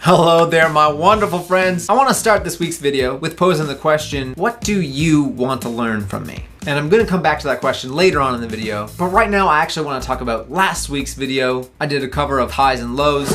Hello there, my wonderful friends. I want to start this week's video with posing the question, what do you want to learn from me? And I'm going to come back to that question later on in the video. But right now, I actually want to talk about last week's video. I did a cover of Highs and Lows.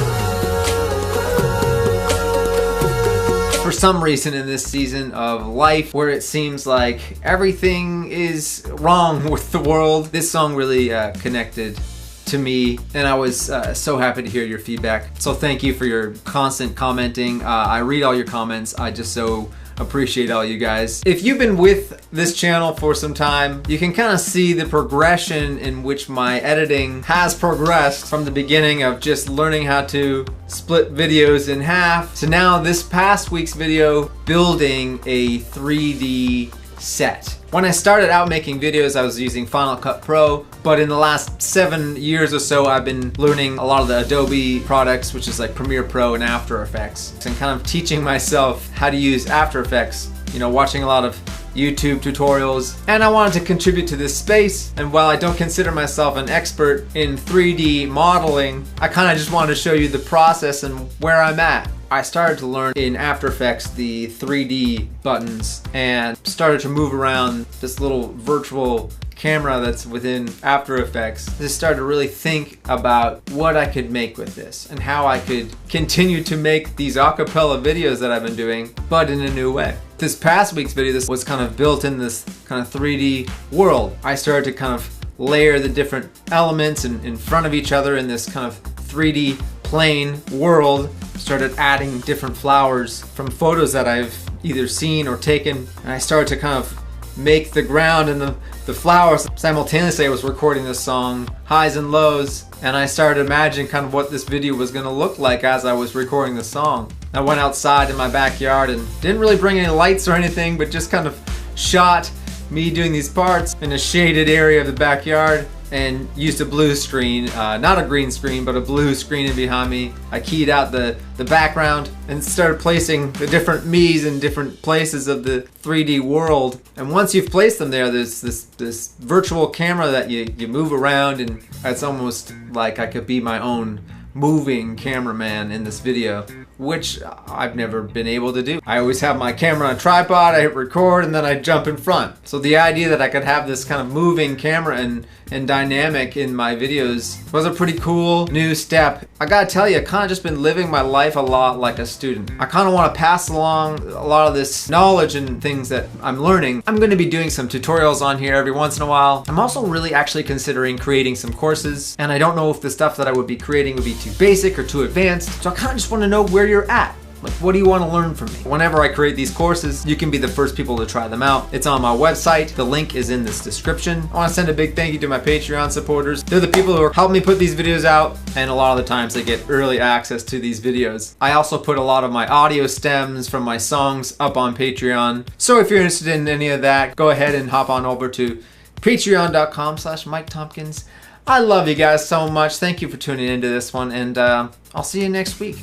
For some reason in this season of life where it seems like everything is wrong with the world, this song really connected to me, and I was so happy to hear your feedback. So thank you for your constant commenting. I read all your comments. I just so appreciate all you guys. If you've been with this channel for some time, you can kind of see the progression in which my editing has progressed from the beginning of just learning how to split videos in half to now this past week's video building a 3D set. When I started out making videos, I was using Final Cut Pro, but in the last 7 years or so, I've been learning a lot of the Adobe products, which is like Premiere Pro and After Effects, and kind of teaching myself how to use After Effects, watching a lot of YouTube tutorials, and I wanted to contribute to this space. And while I don't consider myself an expert in 3D modeling, I kind of just wanted to show you the process and where I'm at. I started to learn in After Effects the 3D buttons and started to move around this little virtual camera that's within After Effects. Just started to really think about what I could make with this and how I could continue to make these acapella videos that I've been doing, but in a new way. This past week's video, this was kind of built in this kind of 3D world. I started to kind of layer the different elements in front of each other in this kind of 3D plane world. Started adding different flowers from photos that I've either seen or taken, and I started to kind of make the ground and the flowers. Simultaneously, I was recording this song, Highs and Lows, and I started imagining kind of what this video was gonna look like as I was recording the song. I went outside in my backyard and didn't really bring any lights or anything, but just kind of shot me doing these parts in a shaded area of the backyard and used a blue screen, not a green screen, but a blue screen in behind me. I keyed out the background and started placing the different me's in different places of the 3D world. And once you've placed them there, there's this virtual camera that you move around, and it's almost like I could be my own moving cameraman in this video, which I've never been able to do. I always have my camera on a tripod, I hit record, and then I jump in front. So the idea that I could have this kind of moving camera and dynamic in my videos was a pretty cool new step. I gotta tell you, I've kind of just been living my life a lot like a student. I kind of want to pass along a lot of this knowledge and things that I'm learning. I'm going to be doing some tutorials on here every once in a while. I'm also really actually considering creating some courses, and I don't know if the stuff that I would be creating would be too basic or too advanced, so I kind of just want to know where you're at. Like, what do you want to learn from me? Whenever I create these courses, you can be the first people to try them out. It's on my website. The link is in this description. I want to send a big thank you to my Patreon supporters. They're the people who are helping me put these videos out, and a lot of the times they get early access to these videos. I also put a lot of my audio stems from my songs up on Patreon. So if you're interested in any of that, go ahead and hop on over to patreon.com/MikeTompkins. I love you guys so much. Thank you for tuning into this one, and I'll see you next week.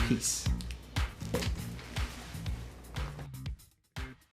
Peace.